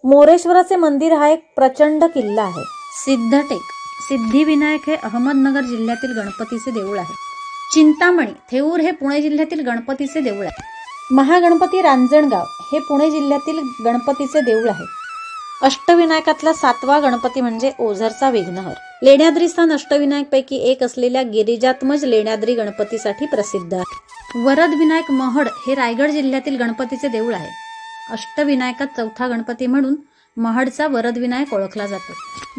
मोरेश्वराचे मंदिर हा एक प्रचंड किल्ला आहे। सिद्धटेक सिद्धिविनायक हे अहमदनगर जिल्ह्यातील गणपतीचे देऊळ आहे। चिंतामणी थेऊर हे पुणे जिल्ह्यातील गणपतीचे देऊळ आहे। महागणपती रांजणगाव हे पुणे जिल्ह्यातील गणपतीचे देऊळ आहे। अष्टविनायकातला 7वा गणपती म्हणजे ओझरचा विघ्नहर। लेण्याद्रीस्थान अष्टविनायकपैकी एक असलेल्या गिरिजात्मज लेण्याद्री गणपतीसाठी प्रसिद्ध आहे। वरदविनायक महड हे रायगड जिल्ह्यातील गणपतीचे देऊळ आहे। अष्टविनायकात 4था गणपती म्हणून महडचा वरदविनायक ओळखला जातो।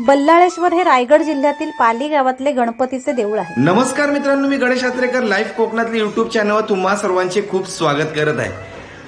बल्लाळेश्वर हे रायगड जिल्ह्यातील पाली गावातले गणपतीचे देऊळ आहे। नमस्कार मित्रांनो, मी गणेश यात्रेकर लाईव्ह कोकणातली युट्यूब चॅनलवर तुम्हा सर्वांचे खूप स्वागत करत आहे।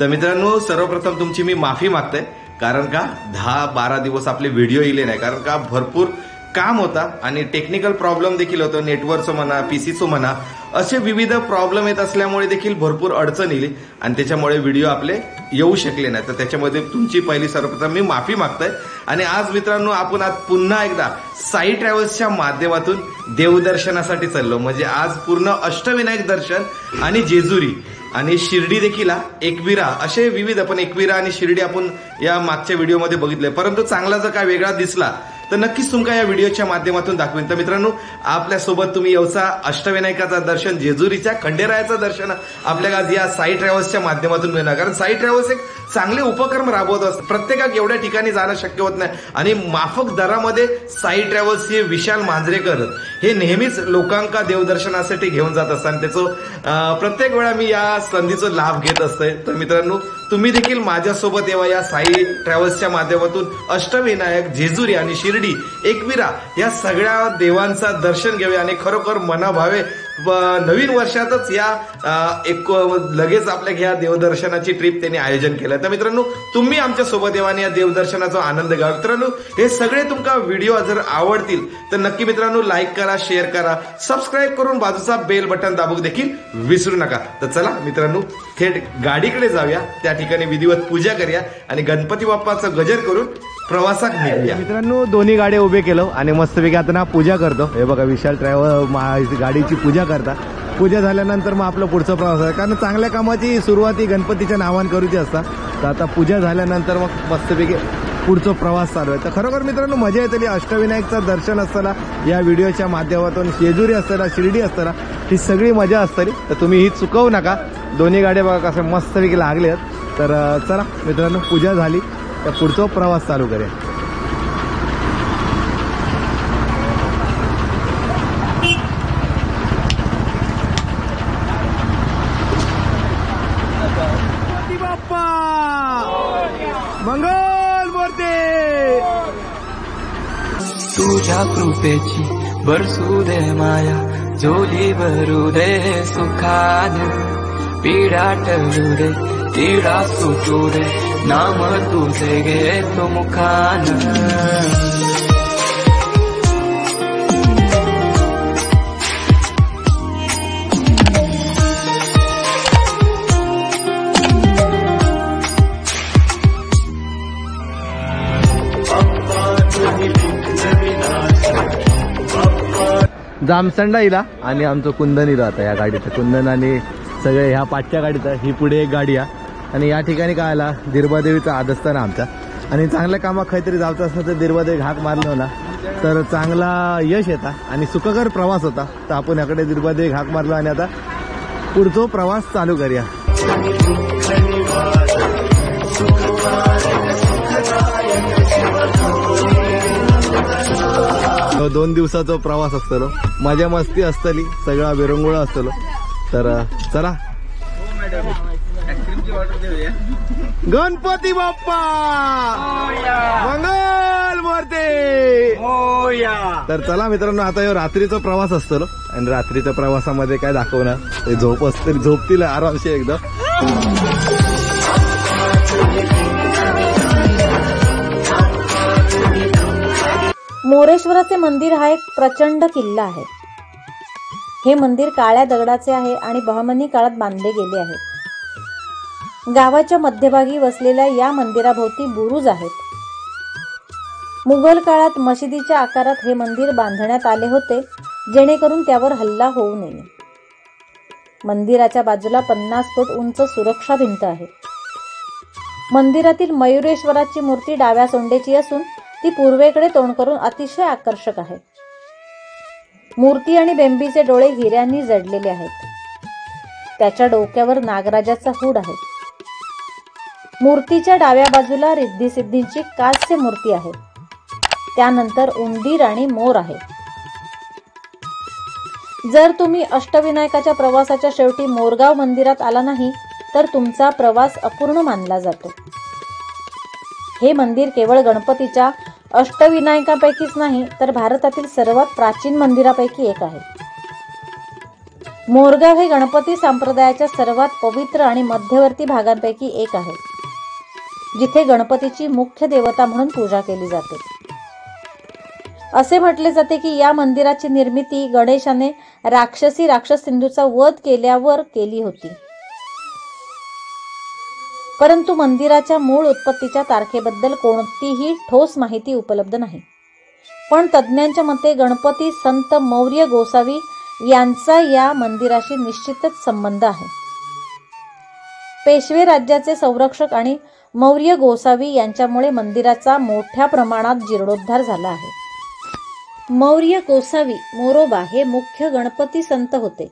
तर मित्रांनो, सर्वप्रथम तुमची मी माफी मागतोय, कारण का 10-12 दिवस आपले व्हिडिओ येले नाही, कारण का भरपूर काम होता आणि टेक्निकल प्रॉब्लेम देखील होतो। नेटवर्कचं म्हणा, पीसीचं म्हणा, असे विविध प्रॉब्लेम येत असल्यामुळे देखील भरपूर अडचण येईल आणि त्याच्यामुळे व्हिडिओ आपले येऊ शकले नाही। तर त्याच्यामध्ये तुमची पहिली सर्वप्रथम मी माफी मागतोय। आणि आज मित्रांनो, आपण आज पुन्हा एकदा साई ट्रॅव्हल्सच्या माध्यमातून देवदर्शनासाठी चाललो। म्हणजे आज पूर्ण अष्टविनायक दर्शन आणि जेजुरी आणि शिर्डी देखील एकविरा असे विविध, पण एकविरा आणि शिर्डी आपण या मागच्या व्हिडिओमध्ये बघितले, परंतु चांगला जर काय वेगळा दिसला तर नक्कीच तुमका या व्हिडिओच्या माध्यमातून दाखवेन। तर मित्रांनो, आपल्यासोबत तुम्ही येवचा अष्टविनायकाचा दर्शन, जेजुरीच्या खंडेरायाचं दर्शन आपल्याला आज या साई ट्रॅव्हल्सच्या माध्यमातून मिळणार। कारण साई ट्रॅव्हल्स एक चांगले उपक्रम राबवत असतात। प्रत्येकाला एवढ्या ठिकाणी जाणं शक्य होत नाही आणि माफक दरामध्ये साई ट्रॅव्हल्स हे विशाल मांजरेकर हे नेहमीच लोकांका देवदर्शनासाठी घेऊन जात असतात। त्याचं प्रत्येक वेळा मी या संधीचा लाभ घेत असतोय। तर मित्रांनो, तुम्ही देखील माझ्यासोबत येवा या साई ट्रॅव्हल्सच्या माध्यमातून अष्टविनायक, जेजुरी आणि शिर्डी, एकविरा या सगळ्या देवांचा दर्शन घेऊया आणि खरोखर मनाभावे नवीन वर्षातच या लगेच आपल्या ह्या देवदर्शनाची ट्रिप त्यांनी आयोजन केलं। तर मित्रांनो, तुम्ही आमच्या सोबत येवा आणि या देवदर्शनाचा आनंद घ्या। मित्रांनो, हे सगळे तुमका व्हिडिओ जर आवडतील तर नक्की मित्रांनो लाईक करा, शेअर करा, सबस्क्राईब करून बाजूचा बेल बटन दाबू देखील विसरू नका। तर चला मित्रांनो, थेट गाडीकडे जाऊया, त्या ठिकाणी विधिवत पूजा करूया आणि गणपती बाप्पाचं गजर करून प्रवासात निघूया। मित्रांनो, दोन्ही गाड्या उभे केलो आणि मस्तपैकी आता ना पूजा करतो। हे बघा, विशाल ट्रॅव्हल गाडीची पूजा करता। पूजा झाल्यानंतर मग आपलं पुढचा प्रवास आहे, कारण चांगल्या कामाची सुरुवात ही गणपतीच्या नावाने करूची असता। तर आता पूजा झाल्यानंतर मग मस्तपैकी पुढचा प्रवास चालू आहे। तर खरोखर मित्रांनो, मजा येतली अष्टविनायकचं दर्शन असताना, या व्हिडिओच्या माध्यमातून जेजुरी असताना, शिर्डी असताना, ही सगळी मजा असतली। तर तुम्ही ही चुकवू नका। दोन्ही गाड्या बघा कसे मस्तपैकी लागले आहेत। तर चला मित्रांनो, पूजा झाली तर पुढचा प्रवास चालू करूया। बाप्पा मंगल मूर्ती, तुझ्या कृपेची बरसू दे माया, झोली भरू दे सुखाने, पीडा टळू दे, तिडा सुटू दे, नाम तुझे घेतो मुखान। जामसंडा इला आणि आमचं कुंदन राहतं या गाडीचं। कुंदन आणि सगळे ह्या पाठच्या गाडीचं, ही पुढे एक गाडी आहे आणि या ठिकाणी काय आला, दिरबादेवीचा आदस्थान आमचा। आणि चांगल्या कामात काहीतरी जायचं असलं तर दिरबादेवी हाक मारलो ना तर चांगला यश येतात आणि सुखकर प्रवास होता। तर आपण याकडे दिरबादेवी हाक मारलो आणि आता पुढचा प्रवास चालू करूया। 2 दिवसाचा प्रवास असतलो, मजा मस्ती असतली, सगळा विरंगुळा असतलो। तर चला, गणपती बाप्पा मंगल मूर्ती। तर चला मित्रांनो, आता यो रात्रीचा प्रवास असतलो आणि रात्रीच्या प्रवासामध्ये काय दाखवणार, ते झोप असते, झोपतील आरामशी एकदम। मोरेश्वराचे मंदिर हा एक प्रचंड किल्ला आहे। हे मंदिर काळ्या दगडाचे आहे आणि बहमनी काळात बांधले गेले आहे। गावाच्या मध्यभागी वसलेल्या या मंदिराभोवती बुरुज आहेत। मुघल काळात मशिदीच्या आकारात हे मंदिर बांधण्यात आले होते, जेणेकरून त्यावर हल्ला होऊ नये। मंदिराच्या बाजूला 50 फूट उंच सुरक्षा भिंत आहे। मंदिरातील मयुरेश्वराची मूर्ती डाव्या सोंडेची असून ती पूर्वेकडे तोंड करून अतिशय आकर्षक आहे. मूर्ती आणि बेंबीचे डोळे हिऱ्यांनी जडलेले आहेत. त्याच्या डोक्यावर नागराजाचा हूड आहे. मूर्तीच्या डाव्या बाजूला रिद्धी सिद्धींची कास्य मूर्ती आहे. त्यानंतर उंदीर आणि मोर आहे. जर तुम्ही अष्टविनायकाच्या प्रवासाच्या शेवटी मोरगाव मंदिरात आला नाही तर तुमचा प्रवास अपूर्ण मानला जातो. हे मंदिर केवळ गणपतीच्या अष्टविनायकांपैकीच नाही तर भारतातील सर्वात प्राचीन मंदिरापैकी एक आहे. मोरगाव हे गणपती संप्रदायाच्या सर्वात पवित्र आणि मध्यवर्ती भागांपैकी एक आहे, जिथे गणपतीची मुख्य देवता म्हणून पूजा केली जाते. असे म्हटले जाते की या मंदिराची निर्मिती गणेशाने राक्षसी राक्षस सिंधूचा वध केल्यावर केली होती. परंतु मंदिराच्या मूळ उत्पत्तीच्या तारखेबद्दल कोणतीही ठोस माहिती उपलब्ध नाही. पण तज्ज्ञांच्या मते गणपती संत मौर्य गोसावी यांचा या मंदिराशी निश्चितच संबंध आहे. पेशवे राज्याचे संरक्षक आणि मौर्य गोसावी यांच्यामुळे मंदिराचा मोठ्या प्रमाणात जीर्णोद्धार झाला आहे. मौर्य गोसावी मोरोबा हे मुख्य गणपती संत होते,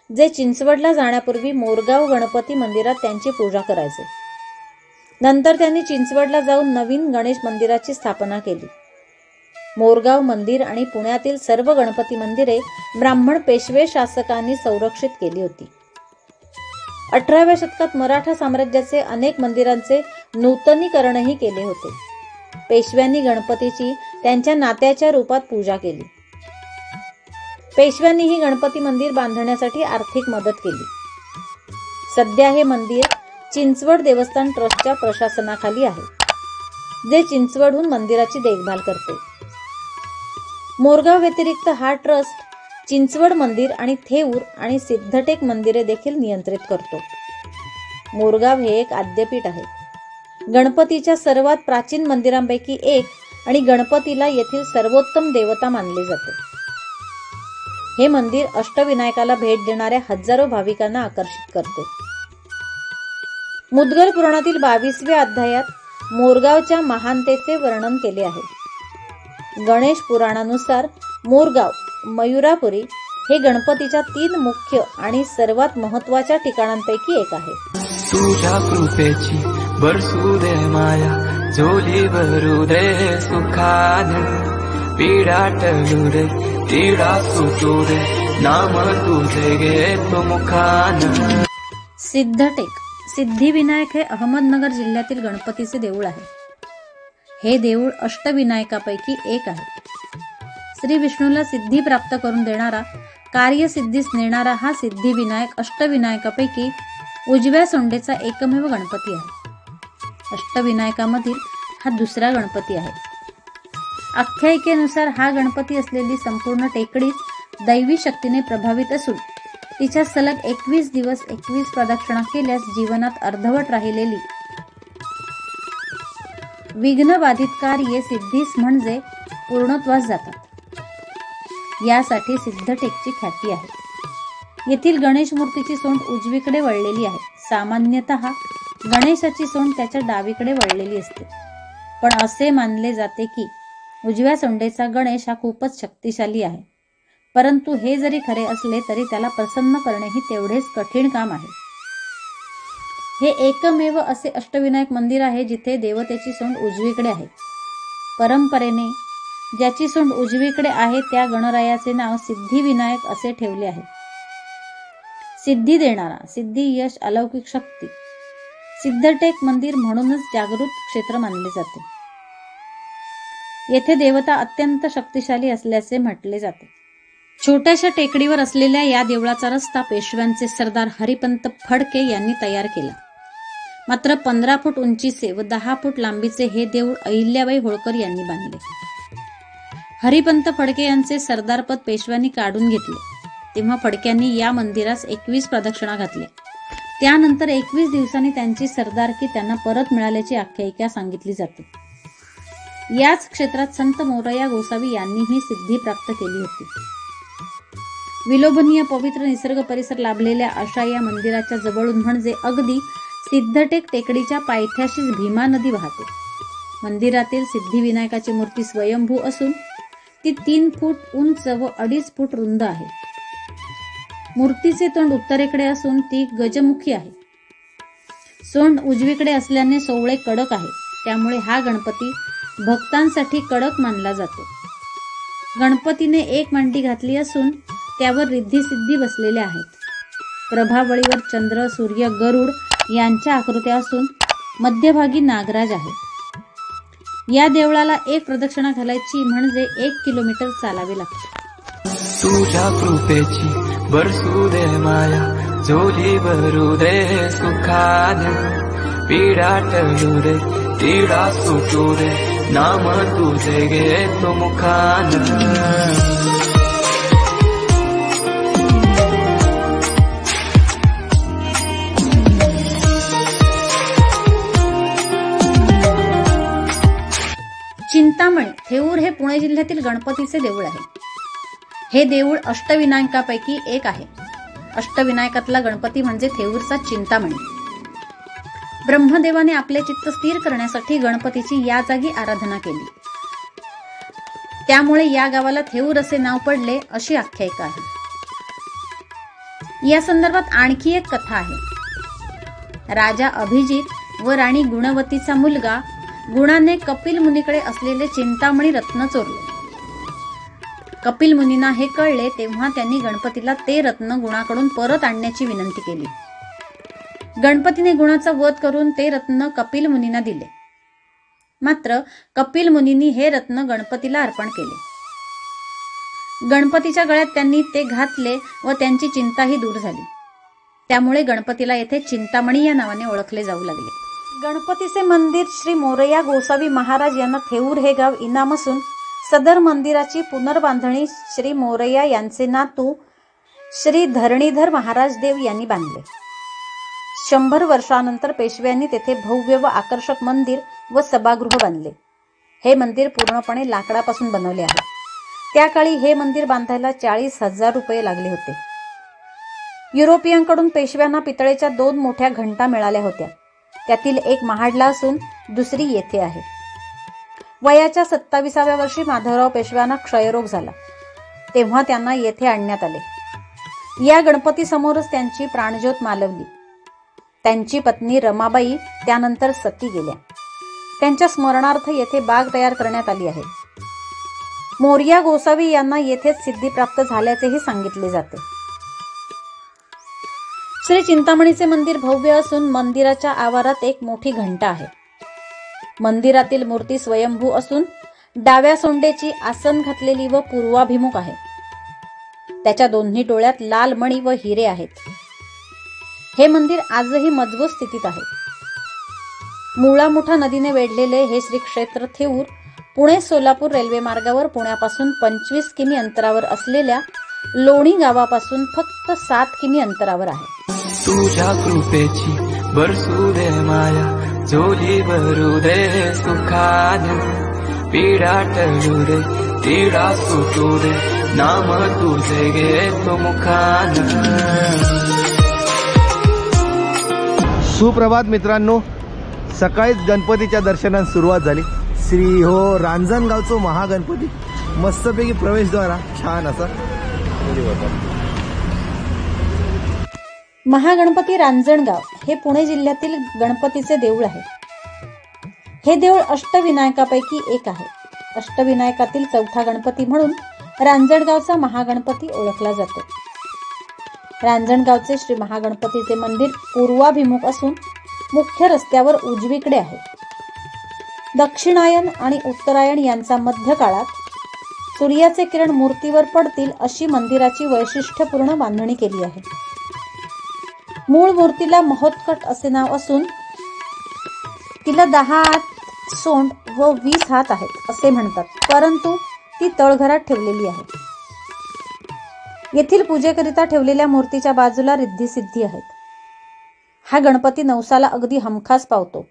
जे चिंचवडला जाण्यापूर्वी मोरगाव गणपती मंदिरात त्यांची पूजा करायचे. नंतर त्यांनी चिंचवडला जाऊन नवीन गणेश मंदिराची स्थापना केली. मोरगाव मंदिर आणि पुण्यातील सर्व गणपती मंदिरे ब्राह्मण पेशवे शासकांनी संरक्षित केली होती. 18व्या शतकात मराठा साम्राज्याचे अनेक मंदिरांचे नूतनीकरणही केले होते. पेशव्यांनी गणपतीची त्यांच्या नात्याच्या रूपात पूजा केली. पेशव्यांनीही गणपती मंदिर बांधण्यासाठी आर्थिक मदत केली. सध्या हे मंदिर चिंचवड देवस्थान ट्रस्टच्या प्रशासनाखाली आहे, जे चिंचवडहून मंदिराची देखभाल करते. मोरगाव व्यतिरिक्त हा ट्रस्ट चिंचवड मंदिर आणि थेऊर आणि सिद्धटेक मंदिरे देखील नियंत्रित करतो. मोरगाव हे एक आद्यपीठ आहे, गणपतीच्या सर्वात प्राचीन मंदिरांपैकी एक आणि गणपतीला येथील सर्वोत्तम देवता मानले जाते. हे मंदिर अष्टविनायकाला भेट देणाऱ्या हजारो भाविकांना आकर्षित करते. मुद्गल पुराणातील 22व्या अध्यायात मोरगावच्या महानतेचे वर्णन केले आहे. गणेश पुराणानुसार मोरगाव मयुरापुरी हे गणपतीच्या 3 मुख्य आणि सर्वात महत्त्वाच्या ठिकाणांपैकी एक आहे. तुझ्या कृपेची बरसू दे माया, झोली भरू दे सुखाने, पीडा टळू दे, तिडा सुटू दे, नाम तुझे घेतो मुखाने. सिद्धटेक सिद्धिविनायक हे अहमदनगर जिल्ह्यातील गणपतीचे देऊळ आहे. हे देऊळ अष्टविनायकापैकी एक आहे. श्री विष्णूला सिद्धी प्राप्त करून देणारा, कार्यसिद्धीस नेणारा हा सिद्धिविनायक अष्टविनायकापैकी उजव्या सोंडेचा एकमेव गणपती आहे. अष्टविनायकामधील हा दुसरा गणपती आहे. आख्यायिकेनुसार हा गणपती असलेली संपूर्ण टेकडीच दैवी शक्तीने प्रभावित असून तिच्या सलग 21 दिवस 21 प्रदक्षिणा केल्यास जीवनात अर्धवट राहिलेली विघ्नबाधित कार्ये सिद्धीस म्हणजे पूर्णत्वास जातात. यासाठी सिद्धटेकची ख्याती आहे. येथील गणेश मूर्तीची सोंड उजवीकडे वळलेली आहे. सामान्यतः गणेशाची सोंड त्याच्या डावीकडे वळलेली असते, पण असे मानले जाते की उजव्या सोंडेचा गणेश हा खूपच शक्तिशाली आहे. परंतु हे जरी खरे असले तरी त्याला प्रसन्न करणेही तेवढेच कठीण काम आहे. हे एकमेव असे अष्टविनायक मंदिर आहे जिथे देवतेची सोंड उजवीकडे आहे. परंपरेने ज्याची सोंड उजवीकडे आहे त्या गणरायाचे नाव सिद्धिविनायक असे ठेवले आहे. सिद्धी देणारा, सिद्धी, यश, अलौकिक शक्ती. सिद्धटेक मंदिर म्हणूनच जागृत क्षेत्र मानले जाते. येथे देवता अत्यंत शक्तिशाली असल्याचे म्हटले जाते. छोट्याशा टेकडीवर असलेल्या या देवळाचा रस्ता पेशव्यांचे सरदार हरिपंत फडके यांनी तयार केला. मात्र 15 फूट उंचीचे व 10 फूट लांबीचे हे देऊळ अहिल्याबाई होळकर यांनी बांधले. हरिपंत फडके यांचे सरदारपद पेशव्यांनी काढून घेतले तेव्हा फडक्यांनी या मंदिरास 21 प्रदक्षिणा घातल्या. त्यानंतर 21 दिवसांनी त्यांची सरदारकी त्यांना परत मिळाल्याची आख्यायिका सांगितली जाते. याच क्षेत्रात संत मोरया गोसावी यांनीही सिद्धी प्राप्त केली होती. विलोभनीय पवित्र निसर्ग परिसर लाभलेल्या अशा या मंदिराच्या जवळून म्हणजे अगदी सिद्धटेक टेकडीच्या पायथ्याशीच भीमा नदी वाहते. मंदिरातील सिद्धिविनायकाची मूर्ती स्वयंभू असून ती 3 फूट उंच व 2.5 फूट रुंद आहे. मूर्तीचे तोंड उत्तरेकडे असून ती गजमुखी आहे. सोंड उजवीकडे असल्याने सोवळे कडक आहे. त्यामुळे हा गणपती भक्तांसाठी कडक मानला जातो. गणपतीने एक मांडी घातली असून त्यावर रिद्धी सिद्धी बसलेल्या आहेत. प्रभावळीवर चंद्र, सूर्य, गरुड यांच्या आकृत्या असून मध्यभागी नागराज आहे. या देवळाला एक प्रदक्षिणा घालायची म्हणजे 1 किलोमीटर चालावे लागते. तुझ्या कृपेची बरसू दे माया, झोली भरू दे सुखाने, पीडा टळू दे, तिडा सुटू दे, नाम तुझे घेतो मुखान. चिंतामणी थेऊर हे पुणे जिल्ह्यातील गणपतीचे देऊळ आहे. हे देऊळ अष्टविनायकापैकी एक आहे. अष्टविनायकातला गणपती म्हणजे थेऊरचा चिंतामणी. ब्रह्मदेवाने आपले चित्त स्थिर करण्यासाठी गणपतीची या जागी आराधना केली. त्यामुळे या गावाला थेऊर असे नाव पडले अशी आख्यायिका आहे. या संदर्भात आणखी एक कथा आहे. राजा अभिजित व राणी गुणवतीचा मुलगा गुणाने कपिल मुनीकडे असलेले चिंतामणी रत्न चोरले. कपिल मुनींना हे कळले तेव्हा त्यांनी गणपतीला ते रत्न गुणाकडून परत आणण्याची विनंती केली. गणपतीने गुणाचा वध करून ते रत्न कपिल मुनींना दिले. मात्र कपिल मुनींनी हे रत्न गणपतीला अर्पण केले. गणपतीच्या गळ्यात त्यांनी ते घातले व त्यांची चिंताही दूर झाली. त्यामुळे गणपतीला येथे चिंतामणी या नावाने ओळखले जाऊ लागले. गणपतीचे मंदिर श्री मोरया गोसावी महाराज यांना थेऊर हे गाव इनाम असून सदर मंदिराची पुनर्बांधणी श्री मोरया यांचे नातू श्री धरणीधर महाराज देव यांनी बांधले. 100 वर्षानंतर पेशव्यांनी तेथे भव्य व आकर्षक मंदिर व सभागृह बांधले. हे मंदिर पूर्णपणे लाकडापासून बनवले आहे. त्या काळी हे मंदिर बांधायला 40,000 रुपये लागले होते. युरोपियनकडून पेशव्यांना पितळेच्या 2 मोठ्या घंटा मिळाल्या होत्या. त्यातील एक महाडला असून दुसरी येथे आहे. वयाच्या 27व्या वर्षी माधवराव पेशव्यांना क्षयरोग झाला. तेव्हा त्यांना येथे आणण्यात आले. या गणपती समोरच त्यांची प्राणज्योत मालवली. त्यांची पत्नी रमाबाई त्यानंतर सती गेल्या. त्यांच्या स्मरणार्थ येथे बाग तयार करण्यात आली आहे. मोरया गोसावी यांना येथेच सिद्धी प्राप्त झाल्याचेही सांगितले जाते. श्री चिंतामणीचे मंदिर भव्य असून मंदिराच्या आवारात एक मोठी घंटा आहे. मंदिरातील मूर्ती स्वयंभू असून डाव्या सोंडेची आसन घातलेली व पूर्वाभिमुख आहे. त्याच्या दोन्ही डोळ्यात लाल मणी व हिरे आहेत. हे मंदिर आजही मजबूत स्थितीत आहे. मुळामुठा नदीने वेढलेले हे श्री क्षेत्र थेऊर पुणे सोलापूर रेल्वे मार्गावर पुण्यापासून 25 किमी अंतरावर असलेल्या लोणी गावापासून फक्त 7 किमी अंतरावर आहे. तुझ्या कृपेची बरसू दे माया, झोली भरू दे सुखाने, पीडा टळू दे, तिडा सुटू दे, नाम तुझे घेतो मुखान. सुप्रभात मित्रांनो, सकाळीच गणपतीच्या दर्शनात सुरुवात झाली. श्री हो रांजणगावचं महागणपती, मस्तपैकी प्रवेशद्वार छान असा. महागणपती रांजणगाव हे पुणे जिल्ह्यातील गणपतीचे देऊळ आहे. हे देऊळ अष्टविनायकापैकी एक आहे. अष्टविनायकातील 4था गणपती म्हणून रांजणगावचा महागणपती ओळखला जातो. रांजणगावचे श्री महागणपतीचे मंदिर पूर्वाभिमुख असून मुख्य रस्त्यावर उजवीकडे आहे. दक्षिणायन आणि उत्तरायण यांचा मध्य काळात सूर्याचे किरण मूर्तीवर पडतील अशी मंदिराची वैशिष्ट्यपूर्ण बांधणी केली आहे. मूळ मूर्तीला महोत्कट असे नाव असून तिला 10 हात सोंड व 20 हात आहेत असे म्हणतात, परंतु ती तळघरात ठेवलेली आहे. येथील पूजेकरिता ठेवलेल्या मूर्तीच्या बाजूला रिद्धी सिद्धी आहेत. हा गणपती नवसाला अगदी हमखास पावतो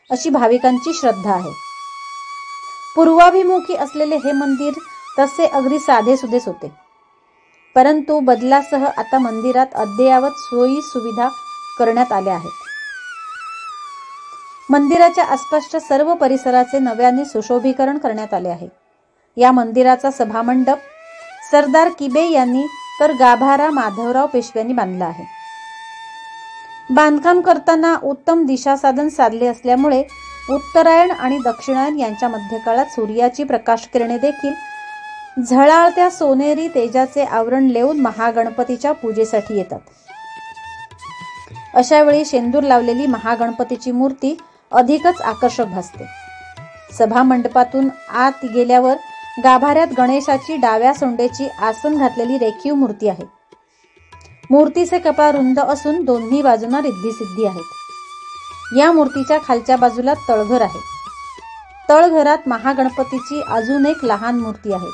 अशी भाविकांची श्रद्धा आहे. पूर्वाभिमुखी असलेले हे मंदिर तसे अगदी साधे सुधेच होते, परंतु बदलासह आता मंदिरात अद्ययावत सोयी सुविधा करण्यात आल्या आहेत. मंदिराच्या आसपासच्या सर्व परिसराचे नव्याने सुशोभीकरण करण्यात आले आहे. या मंदिराचा सभामंडप सरदार किबे यांनी तर गाभारा माधवराव पेशव्यांनी बांधला आहे. बांधकाम करताना उत्तम दिशा साधन साधले असल्यामुळे उत्तरायण आणि दक्षिणायन यांच्या मध्यकाळात सूर्याची प्रकाश किरणे देखील झळाळत्या सोनेरी तेजाचे आवरण लेवून महागणपतीच्या पूजेसाठी येतात. अशा वेळी शेंदूर लावलेली महागणपतीची मूर्ती अधिकच आकर्षक भासते. सभा मंडपातून आत गेल्यावर गाभाऱ्यात गणेशाची डाव्या सोंडेची आसन घातलेली रेखीव मूर्ती आहे. मूर्तीचे कपाळ रुंद असून दोन्ही बाजूंना रिद्धी सिद्धी आहेत. या मूर्तीच्या खालच्या बाजूला तळघर आहे. तळघरात महागणपतीची अजून एक लहान मूर्ती आहे.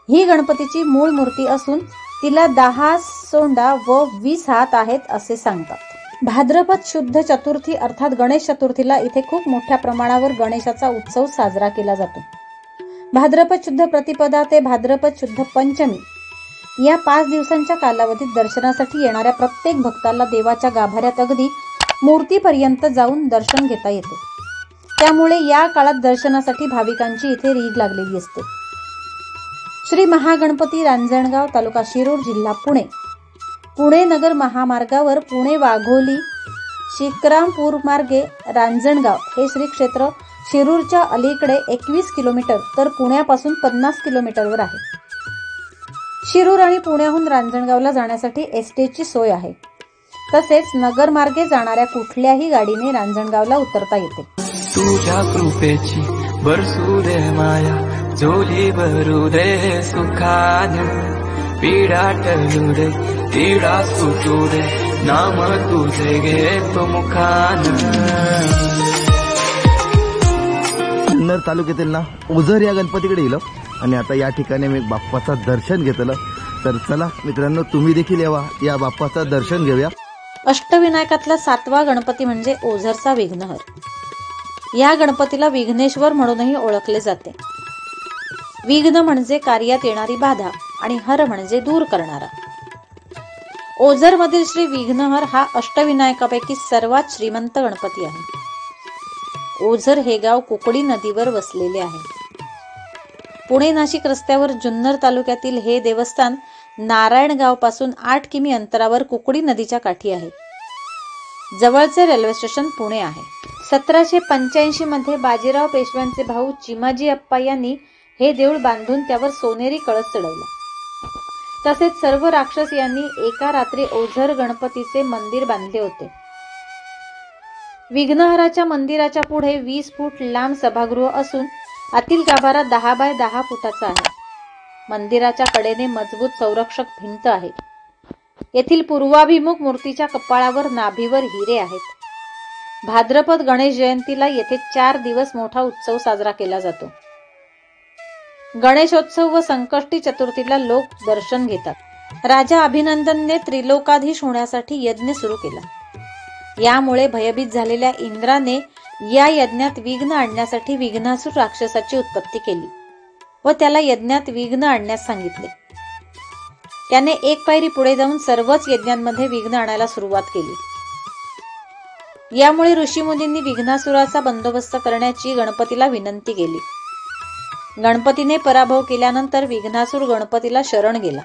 ही गणपतीची मूळ मूर्ती असून तिला 10 सोंडा व 20 हात आहेत असे सांगतात. भाद्रपद शुद्ध चतुर्थी अर्थात गणेश चतुर्थीला इथे खूप मोठ्या प्रमाणावर गणेशाचा उत्सव साजरा केला जातो. भाद्रपद शुद्ध प्रतिपदा ते भाद्रपद शुद्ध पंचमी या 5 दिवसांच्या कालावधीत दर्शनासाठी येणाऱ्या प्रत्येक भक्ताला देवाच्या गाभाऱ्यात अगदी मूर्तीपर्यंत जाऊन दर्शन घेता येते. त्यामुळे या काळात दर्शनासाठी भाविकांची इथे रीघ लागलेली असते. श्री महागणपती रांजणगाव तालुका शिरूर जिल्हा पुणे. पुणे नगर महामार्गावर पुणे वाघोली शिक्रामपूर मार्गे रांजणगाव हे श्री क्षेत्र शिरूरच्या अलीकडे 21 किलोमीटर तर पुण्यापासून 50 किलोमीटरवर आहे. शिरूर आणि पुण्याहून रांजणगावला जाण्यासाठी एसटीची सोय आहे. तसेच नगर मार्गे जाणाऱ्या कुठल्याही गाडीने रांजणगावला उतरता येते. तुझ्या कृपेची बरसू दे माया, झोली भरू दे सुखाने, पीडा टळू दे, तिडा सुटू दे, नाम तुझे घेतो मुखाने. जुन्नर तालुक्यातील ना ओझर या गणपतीकडे गेलो आणि आता या ठिकाणी मी बाप्पाचं दर्शन घेतलं. तर चला मित्रांनो, तुम्ही देखील यावा, या बाप्पाचं दर्शन घेऊया. अष्टविनायकातला 7वा गणपती म्हणजे ओझरचा विघ्नहर. या गणपतीला विघ्नेश्वर म्हणूनही ओळखले जाते. विघ्न म्हणजे कार्यात येणारी बाधा आणि हर म्हणजे दूर करणारा. ओझर मधील श्री विघ्नहर हा अष्टविनायकापैकी सर्वात श्रीमंत गणपती आहे. ओझर हे गाव कुकडी नदीवर वसलेले आहे. पुणे नाशिक रस्त्यावर जुन्नर तालुक्यातील हे देवस्थान नारायणगाव पासून 8 किमी अंतरावर कुकडी नदीच्या काठी आहे. जवळचे रेल्वे स्टेशन पुणे आहे. 1785 मध्ये बाजीराव पेशव्यांचे भाऊ चिमाजी अप्पा यांनी हे देऊळ बांधून त्यावर सोनेरी कळस चढवला. तसेच सर्व राक्षस यांनी एका रात्री ओझर गणपतीचे मंदिर बांधले होते. विघ्नहराच्या मंदिराच्या पुढे 20 फूट लांब सभागृह असून आतील गाभारा 10 बाय 10 फुटाचा आहे. मंदिराच्या कडेने मजबूत संरक्षक भिंत आहे. येथील पूर्वाभिमुख मूर्तीच्या कपाळावर नाभीवर हिरे आहेत. भाद्रपद गणेश जयंतीला येथे 4 दिवस मोठा उत्सव साजरा केला जातो. गणेशोत्सव व संकष्टी चतुर्थीला लोक दर्शन घेतात. राजा अभिनंदनने त्रिलोकाधीश होण्यासाठी यज्ञ सुरू केला. यामुळे भयभीत झालेल्या इंद्राने या यज्ञात विघ्न आणण्यासाठी विघ्नासुर राक्षसाची उत्पत्ती केली व त्याला यज्ञात विघ्न आणण्यास सांगितले. त्याने एक पायरी पुढे जाऊन सर्वच यज्ञांमध्ये विघ्न आणायला सुरुवात केली. यामुळे ऋषीमुनींनी विघ्नासुराचा बंदोबस्त करण्याची गणपतीला विनंती केली. गणपतीने पराभव केल्यानंतर विघ्नासुर गणपतीला शरण गेला.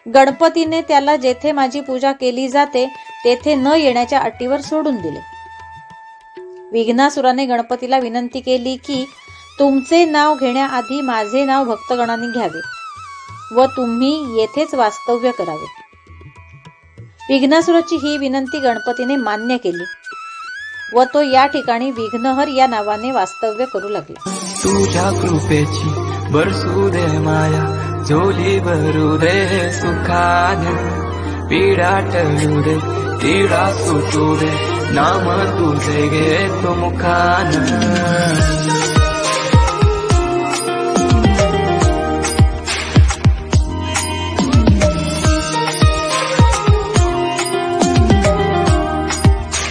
गणपतीने त्याला जेथे माझी पूजा केली जाते तेथे न येण्याच्या अटीवर सोडून दिले. विघ्नासुराने गणपतीला विनंती केली की तुमचे नाव घेण्याआधी माझे नाव भक्तगणांनी घ्यावे व तुम्ही येथेच वास्तव्य करावे. विघ्नासुराची ही विनंती गणपतीने मान्य केली व तो या ठिकाणी विघ्नहर या नावाने वास्तव्य करू लागला. तुझ्या कृपेची बरसू दे माया, झोली भरू दे सुखाने, पीडा टळू दे, तिडा सुटू दे, नाम तुझे घेतो मुखाने.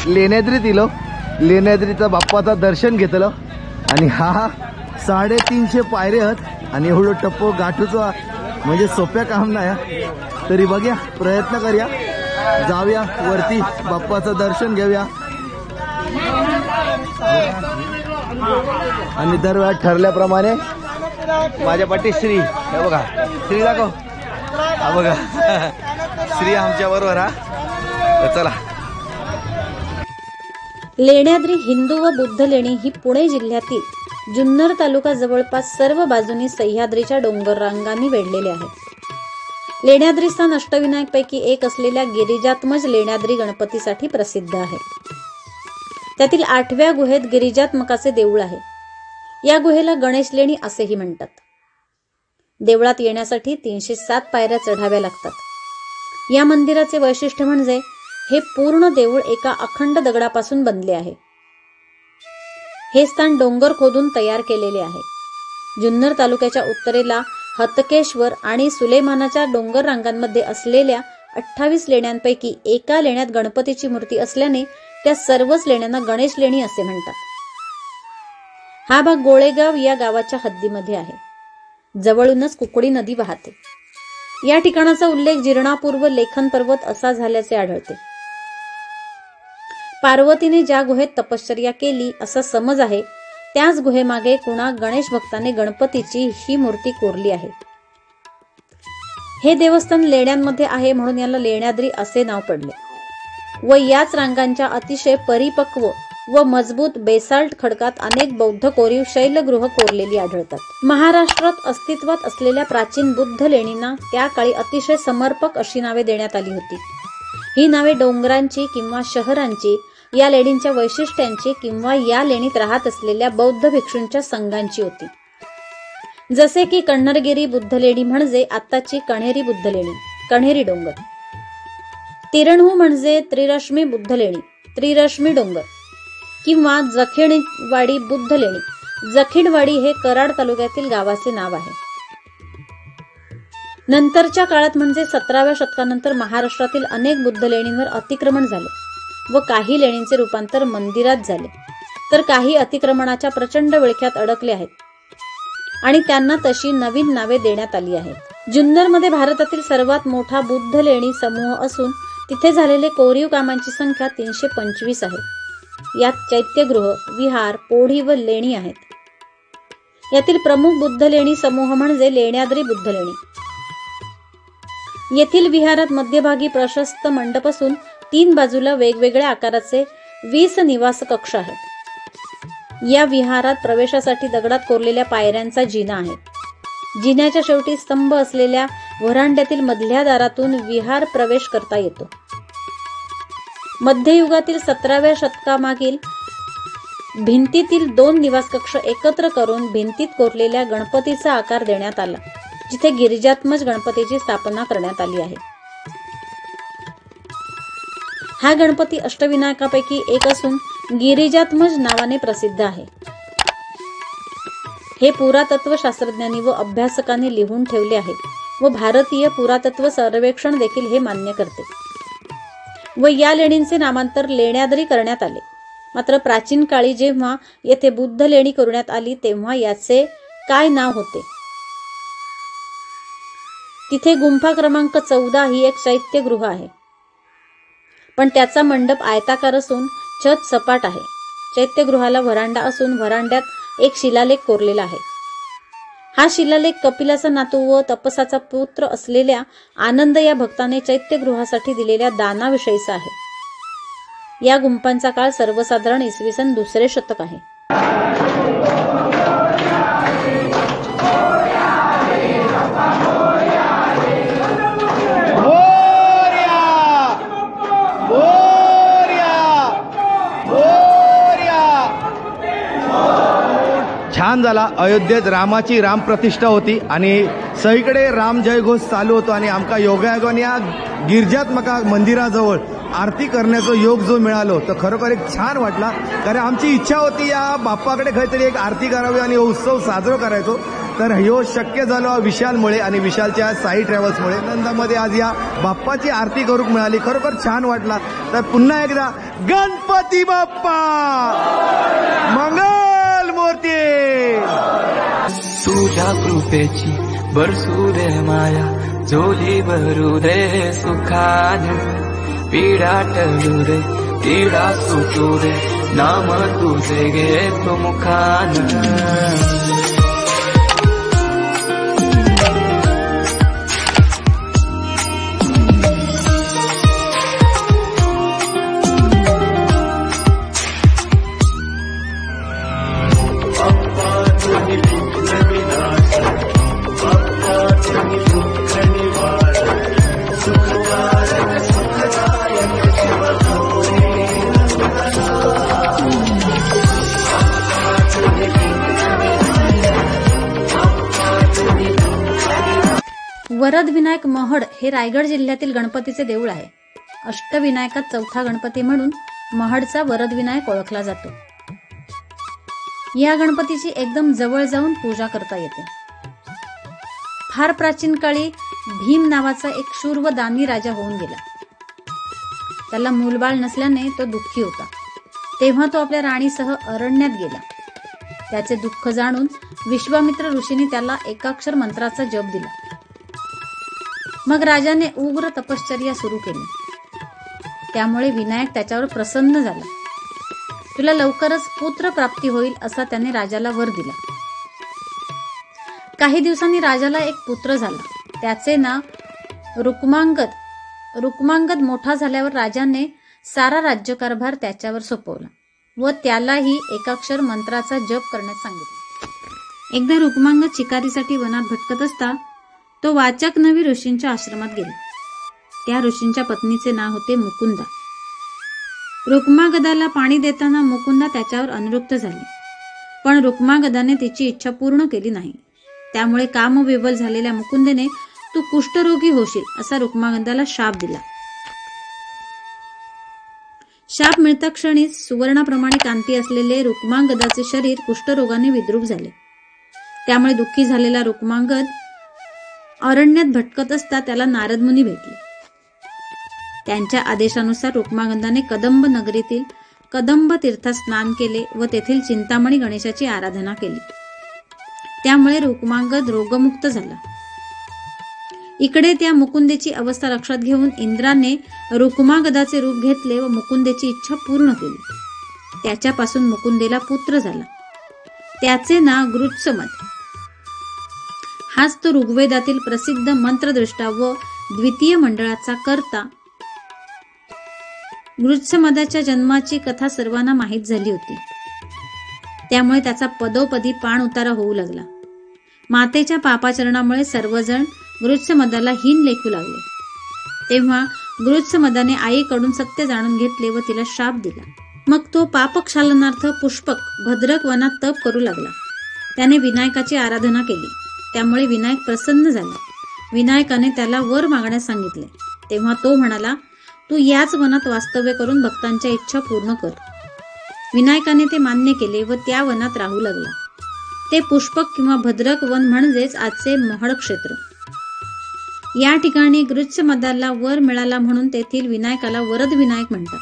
लेण्याद्रीत इलो, लेण्याद्रीचा बाप्पाचा दर्शन घेतलं आणि हा 350 पायरे आहेत आणि एवढं टप्पो गाठूचा म्हणजे सोप्या काम नाही. तरी बघूया, प्रयत्न करूया, जाऊया वरती, बाप्पाचं दर्शन घेऊया. आणि दरवेळा ठरल्याप्रमाणे माझ्या पाठी श्री, हे बघा श्री दाखव, हा बघा श्री आमच्या बरोबर हा. तर चला. लेण्याद्री हिंदू व बुद्ध लेणी ही पुणे जिल्ह्यातील जुन्नर तालुका जवळपास सर्व बाजूनी सह्याद्रीच्या डोंगर रांगांनी वेढलेले आहे. लेण्याद्री स्थान अष्टविनायकपैकी एक असलेल्या गिरिजात्मज लेण्याद्री गणपतीसाठी प्रसिद्ध आहे. त्यातील 8व्या गुहेत गिरिजात्मकाचे देऊळ आहे. या गुहेला गणेश लेणी असेही म्हणतात. देवळात येण्यासाठी 307 पायऱ्या चढाव्या लागतात. या मंदिराचे वैशिष्ट्य म्हणजे हे पूर्ण देऊळ एका अखंड दगडापासून बनले आहे. हे स्थान डोंगर खोदून तयार केलेले आहे. जुन्नर तालुक्याच्या उत्तरेला हतकेश्वर आणि सुलेमानाच्या डोंगर रांगांमध्ये असलेल्या 28 लेण्यांपैकी एका लेण्यात गणपतीची मूर्ती असल्याने त्या सर्वच लेण्यांना गणेश लेणी असे म्हणतात. हा भाग गोळेगाव या गावाच्या हद्दीमध्ये आहे. जवळूनच कुकडी नदी वाहते. या ठिकाणाचा उल्लेख जीर्णापूर व लेखन पर्वत असा झाल्याचे आढळते. पार्वतीने ज्या गुहेत तपश्चर्या केली असा समज आहे, त्याच गुहेमागे कुणा गणेश भक्ताने गणपतीची ही मूर्ती कोरली आहे. हे देवस्थान लेण्यांमध्ये आहे म्हणून याला लेण्याद्री असे नाव पडले व याच रांगांच्या अतिशय परिपक्व व मजबूत बेसाल्ट खडकात अनेक बौद्ध कोरीव शैलगृह कोरलेली आढळतात. महाराष्ट्रात अस्तित्वात असलेल्या प्राचीन बुद्ध लेणींना त्या काळी अतिशय समर्पक अशी नावे देण्यात आली होती. ही नावे डोंगरांची किंवा शहरांची, या लेणींच्या वैशिष्ट्यांची किंवा या लेणीत राहत असलेल्या बौद्ध भिक्षूंच्या संघांची होती. जसे की कण्हरगिरी बुद्ध लेणी म्हणजे आत्ताची कण्हेरी बुद्ध लेणी, कण्हेरी डोंगर. तिरणहू म्हणजे त्रिरश्मी बुद्ध लेणी, त्रिरश्मी डोंगर किंवा जखिणवाडी बुद्ध लेणी. जखिणवाडी हे कराड तालुक्यातील गावाचे नाव आहे. नंतरच्या काळात म्हणजे 17व्या शतकानंतर महाराष्ट्रातील अनेक बुद्ध लेणींवर अतिक्रमण झाले व काही लेणींचे रूपांतर मंदिरात झाले, तर काही अतिक्रमणाच्या प्रचंड विळख्यात अडकले आहेत आणि त्यांना तशी नवीन नावे देण्यात आली आहेत. जुन्नरमध्ये भारतातील सर्वात मोठा बुद्ध लेणी समूह असून तिथे झालेले कोरीव कामांची संख्या 325 आहे. यात चैत्यगृह, विहार, पोढी व लेणी आहेत. यातील प्रमुख बुद्ध लेणी समूह म्हणजे लेण्याद्री बुद्ध लेणी. येथील विहारात मध्यभागी प्रशस्त मंडप असून 3 बाजूला वेगवेगळ्या आकाराचे 20 निवास कक्ष आहेत. या विहारात प्रवेशासाठी दगडात कोरलेल्या पायऱ्यांचा जिना आहे. जिन्याच्या शेवटी स्तंभ असलेल्या व्हरांड्यातील मधल्या दारातून विहार प्रवेश करता येतो. मध्ययुगातील 17व्या शतकामागील भिंतीतील 2 निवास कक्ष एकत्र करून भिंतीत कोरलेल्या गणपतीचा आकार देण्यात आला, जिथे गिरिजात्मज गणपतीची स्थापना करण्यात आली आहे. हा गणपती अष्टविनायकापैकी एक असून गिरिजात्मज नावाने प्रसिद्ध आहे. हे पुरातत्व शास्त्रज्ञांनी व अभ्यासकांनी लिहून ठेवले आहे व भारतीय पुरातत्व सर्वेक्षण देखील हे मान्य करते व या लेणींचे नामांतर लेण्याद्री करण्यात आले. मात्र प्राचीन काळी जेव्हा येथे बुद्ध लेणी करण्यात आली तेव्हा याचे काय नाव होते? तिथे गुंफा क्रमांक 14 ही एक चैत्यगृह आहे, पण त्याचा मंडप आयताकार असून छत सपाट आहे. चैत्यगृहाला व्हरांडा असून व्हरांड्यात एक शिलालेख कोरलेला आहे. हा शिलालेख कपिलाचा नातू व तपसाचा पुत्र असलेल्या आनंद या भक्ताने चैत्यगृहासाठी दिलेल्या दानाविषयीचा आहे. या गुंफांचा काळ सर्वसाधारण इसवी सन 2रे शतक आहे. छान झाला. अयोध्येत रामाची रामप्रतिष्ठा होती आणि सगळीकडे राम जयघोष चालू होतो आणि आमका योगायोगाने या गिरिजात्मका मंदिराजवळ आरती करण्याचा योग जो मिळालो तर खरोखर एक छान वाटला. कारण आमची इच्छा होती या बाप्पाकडे काहीतरी एक आरती करावी आणि उत्सव साजरा करायचो. तर ह्यो शक्य झालो विशालमुळे आणि विशालच्या साई ट्रॅव्हल्समुळे. आनंदामध्ये आज या बाप्पाची आरती करूक मिळाली. खरोखर छान वाटला. तर पुन्हा एकदा गणपती बाप्पा मंगल मूर्ती. तुझ्या कृपेची बरसू दे माया, झोली भरू दे सुखान, पीडा टळू दे पीडा सुटू दे, नाम तुझे घेतो मुखान. वरद विनायक महड हे रायगड जिल्ह्यातील गणपतीचे देऊळ आहे. अष्टविनायकात चौथा गणपती म्हणून महडचा वरद विनायक ओळखला जातो. या गणपतीची एकदम जवळ जाऊन पूजा करता येते. फार प्राचीन काळी भीम नावाचा एक शूर व दानी राजा होऊन गेला. त्याला मूलबाळ नसल्याने तो दुःखी होता. तेव्हा तो आपल्या राणीसह अरण्यात गेला. त्याचे दुःख जाणून विश्वामित्र ऋषींनी त्याला एकाक्षर मंत्राचा जप दिला. मग राजाने उग्र तपश्चर्या सुरू केली. त्यामुळे विनायक त्याच्यावर प्रसन्न झाला. तुला लवकरच पुत्र प्राप्ती होईल असा त्याने राजाला वर दिला. काही दिवसांनी राजाला एक पुत्र झाला. त्याचे नाव रुक्मांगद. रुक्मांगद मोठा झाल्यावर राजाने सारा राज्यकारभार त्याच्यावर सोपवला व त्यालाही एकाक्षर मंत्राचा जप करण्यास सांगितले. एकदा रुक्मांगद शिकारीसाठी वनात भटकत असता तो वाचक नवी ऋषींच्या आश्रमात गेला. त्या ऋषींच्या पत्नीचे नाव होते मुकुंदा. रुक्मांगदाला पाणी देताना मुकुंदा त्याच्यावर अनुरक्त झाली, पण रुक्मांगदाने तिची इच्छा पूर्ण केली नाही. त्यामुळे कामविवल झालेल्या मुकुंदेने तू कुष्ठरोगी होशील असा रुक्मांगदाला शाप दिला. शाप मिळता क्षणीच सुवर्णाप्रमाणे कांती असलेले रुक्मांगदाचे शरीर कुष्ठरोगाने विद्रूप झाले. त्यामुळे दुःखी झालेला रुक्मांगद अरण्यात भटकत असता त्याला नारद मुनी भेटले. त्यांच्या आदेशानुसार रुक्मांगदाने कदंब नगरीतील कदंब तीर्थात स्नान केले व तेथील चिंतामणी गणेशाची आराधना केली. त्यामुळे रुक्मांगद रोगमुक्त झाला. इकडे त्या मुकुंदेची अवस्था लक्षात घेऊन इंद्राने रुक्मांगदाचे रूप घेतले व मुकुंदेची इच्छा पूर्ण केली. त्याच्यापासून मुकुंदेला पुत्र झाला. त्याचे नाव गृत्समद. हाच तो ऋग्वेदातील प्रसिद्ध मंत्रदृष्टा व द्वितीय मंडळाचा कर्ता. गृत्समदाच्या जन्माची कथा सर्वांना माहीत झाली होती. त्यामुळे त्याचा पदोपदी पाण उतारा होऊ लागला. मातेच्या पापाचरणामुळे सर्वजण गृत्समदाला हीन लेखू लागले. तेव्हा गृत्समदाने आईकडून सत्य जाणून घेतले व तिला शाप दिला. मग तो पापक्षालनार्थ पुष्पक भद्रक वनात तप करू लागला. त्याने विनायकाची आराधना केली. त्यामुळे विनायक प्रसन्न झाला. विनायकाने त्याला वर मागण्यास सांगितले. तेव्हा तो म्हणाला, तू याच वनात वास्तव्य करून भक्तांच्या इच्छा पूर्ण कर. विनायकाने ते मान्य केले व त्या वनात राहू लागला. ते पुष्पक किंवा भद्रक वन म्हणजेच आजचे महड क्षेत्र. या ठिकाणी गृत्समदाला वर मिळाला म्हणून तेथील विनायकाला वरद विनायक म्हणतात.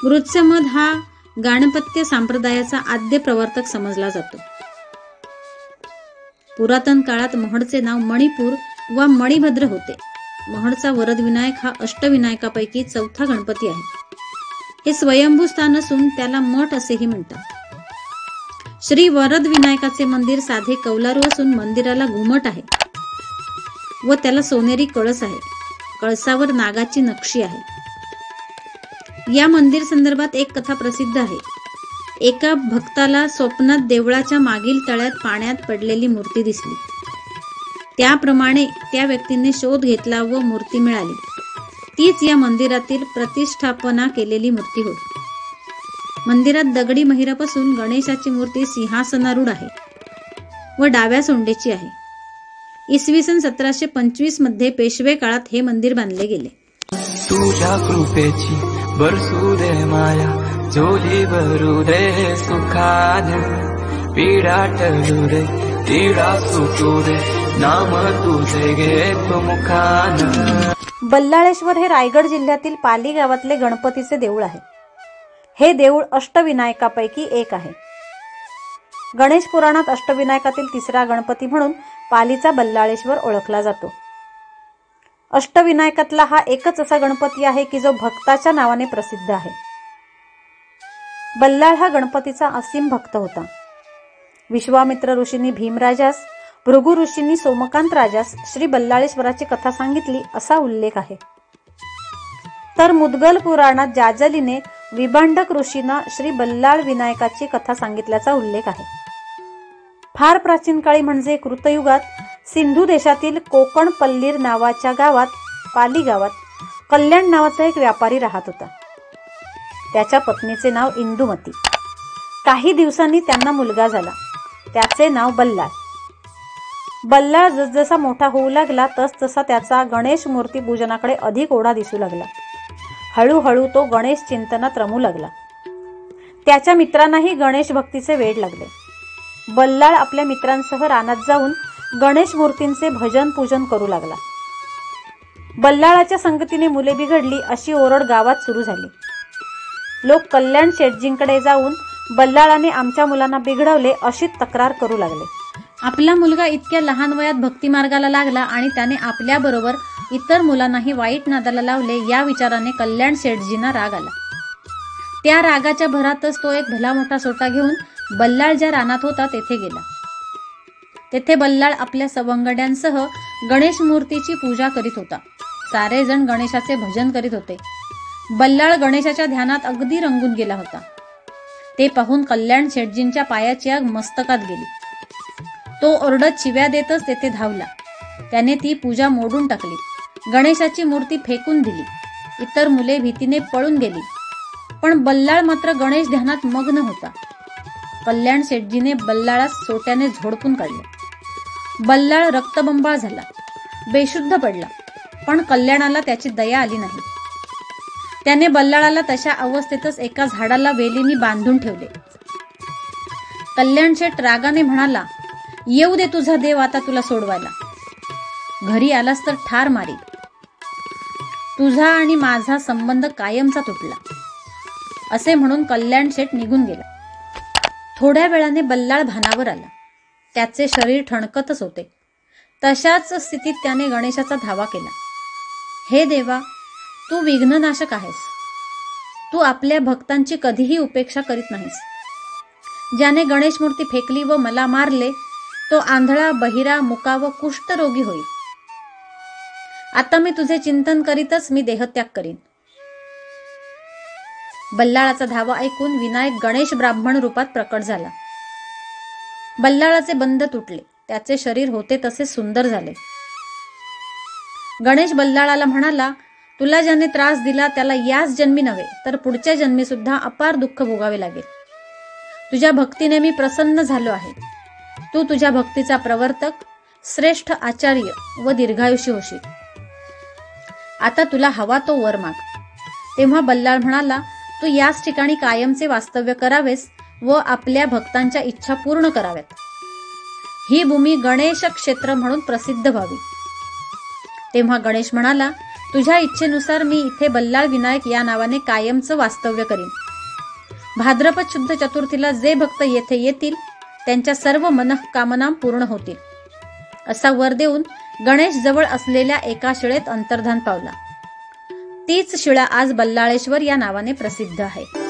गृत्समद हा गाणपत्य संप्रदायाचा आद्य प्रवर्तक समजला जातो. पुरातन काळात महडचे नाव मणिपूर व मणिभद्र होते. महडचा वरद विनायक हा अष्टविनायकापैकी चौथा गणपती आहे. हे स्वयंभू स्थान असून त्याला मठ असेही म्हणतात. श्री वरद विनायकाचे मंदिर साधे कौलारू असून मंदिराला घुमट आहे व त्याला सोनेरी कळस आहे. कळसावर नागाची नक्षी आहे. या मंदिर संदर्भात एक कथा प्रसिद्ध आहे. एका भक्ताला स्वप्नात देवळाच्या मागील तळ्यात पाण्यात पडलेली मूर्ती दिसली. त्याप्रमाणे त्या व्यक्तीने शोध घेतला व मूर्ती मिळाली. तीच या मंदिरातील प्रतिष्ठापना केलेली मूर्ती होय. मंदिरात दगडी महिरापासून गणेशाची मूर्ती सिंहासनारूढ आहे व डाव्या सोंडेची आहे. इसवी सन 1725 मध्ये पेशवे काळात हे मंदिर बांधले गेले. तुझ्या कृपेची बरसू दे माया, झोली भरू दे सुखान, पीडा टळू दे, पीडा सुटू दे, नाम तुझे घेतो मुखान. बल्लाळेश्वर हे रायगड जिल्ह्यातील पाली गावातले गणपतीचे देऊळ आहे. हे देऊळ अष्टविनायकापैकी एक आहे. गणेश पुराणात अष्टविनायकातील तिसरा गणपती म्हणून पालीचा बल्लाळेश्वर ओळखला जातो. अष्टविनायकातला हा एकच असा गणपती आहे की जो भक्ताच्या नावाने प्रसिद्ध आहे. बल्लाळ हा गणपतीचा असीम भक्त होता. विश्वामित्र ऋषींनी भीमराजास, भृगु ऋषींनी सोमकांत राजास श्री बल्लाळेश्वराची कथा सांगितली असा उल्लेख आहे. तर मुद्गल पुराणात जाजलीने विभांडक ऋषींना श्री बल्लाळ विनायकाची कथा सांगितल्याचा उल्लेख आहे. फार प्राचीन काळी म्हणजे कृतयुगात सिंधू देशातील कोकण पल्लीर नावाच्या गावात, पाली गावात, कल्याण नावाचा एक व्यापारी राहत होता. त्याच्या पत्नीचे नाव इंदुमती. काही दिवसांनी त्यांना मुलगा झाला. त्याचे नाव बल्लाळ. बल्लाळ जसजसा मोठा होऊ लागला तसतसा त्याचा गणेश मूर्ती पूजनाकडे अधिक ओढा दिसू लागला. हळूहळू तो गणेश चिंतनात रमू लागला. त्याच्या मित्रांनाही गणेश भक्तीचे वेड लागले. बल्लाळ आपल्या मित्रांसह रानात जाऊन गणेश मूर्तींचे भजन पूजन करू लागला. बल्लाळाच्या संगतीने मुले बिघडली अशी ओरड गावात सुरू झाली. लोक कल्याण शेठजींकडे जाऊन बल्लाळाने आमच्या मुलांना बिघडवले अशी तक्रार करू लागले. आपला मुलगा इतक्या लहान वयात भक्ती मार्गाला लागला आणि त्याने आपल्याबरोबर इतर मुलांनाही वाईट नादाला लावले या विचाराने कल्याण शेठजींना राग आला. त्या रागाच्या भरातच तो एक भला मोठा सोटा घेऊन बल्लाळ ज्या रानात होता तेथे गेला. तेथे बल्लाळ आपल्या सवंगड्यांसह गणेश मूर्तीची पूजा करीत होता. सारे जण गणेशाचे भजन करीत होते. बल्लाळ गणेशाच्या ध्यानात अगदी रंगून गेला होता. ते पाहून कल्याण शेठजींच्या पायाची आग मस्तकात गेली. तो ओरडत शिव्या देतच तेथे धावला. त्याने ती पूजा मोडून टाकली. गणेशाची मूर्ती फेकून दिली. इतर मुले भीतीने पळून गेली. पण बल्लाळ मात्र गणेश ध्यानात मग्न होता. कल्याण शेठजीने बल्लाळास सोट्याने झोडपून काढले. बल्लाळ रक्तबंबाळ झाला, बेशुद्ध पडला. पण कल्याणाला त्याची दया आली नाही. त्याने बल्लाळाला तशा अवस्थेतच एका झाडाला वेलींनी बांधून ठेवले. कल्याण शेठ रागाने म्हणाला, येऊ दे तुझा देव आता तुला सोडवायला. घरी आलास तर ठार मारी. तुझा आणि माझा संबंध कायमचा तुटला. असे म्हणून कल्याण शेठ निघून गेला. थोड्या वेळाने बल्लाळ भानावर आला. त्याचे शरीर ठणकतच होते. तशाच स्थितीत त्याने गणेशाचा धावा केला. हे देवा, तू विघ्ननाशक आहेस. तू आपल्या भक्तांची कधीही उपेक्षा करीत नाहीस. ज्याने गणेश मूर्ती फेकली व मला मारले तो आंधळा, बहिरा, मुका व कुष्ठरोगी होईल. आता मी तुझे चिंतन करीतच मी देहत्याग करीन. बल्लाळाचा धावा ऐकून विनायक गणेश ब्राह्मण रूपात प्रकट झाला. बल्लाळाचे बंध तुटले. त्याचे शरीर होते तसे सुंदर झाले. गणेश बल्लाळाला म्हणाला, तुला ज्याने त्रास दिला त्याला याच जन्मी नव्हे तर पुढच्या जन्मी सुद्धा अपार दुःख भोगावे लागेल. तुझ्या भक्तीने मी प्रसन्न झालो आहे. तू तुझ्या भक्तीचा प्रवर्तक, श्रेष्ठ आचार्य व दीर्घायुषी होशील. आता तुला हवा तो वर माग. तेव्हा बल्लाळ म्हणाला, तू याच ठिकाणी कायमचे वास्तव्य करावेस व आपल्या भक्तांच्या इच्छा पूर्ण कराव्यात. ही भूमी गणेश क्षेत्र म्हणून प्रसिद्ध व्हावी. तेव्हा गणेश म्हणाला, तुझ्या इच्छेनुसार मी इथे बल्लाळ विनायक या नावाने कायमचं वास्तव्य करीन. भाद्रपद शुद्ध चतुर्थीला जे भक्त येथे येतील त्यांच्या सर्व मनःकामना पूर्ण होतील. असा वर देऊन गणेश जवळ असलेल्या एका शिळेत अंतर्धान पावला. तीच शिळा आज बल्लाळेश्वर या नावाने प्रसिद्ध आहे.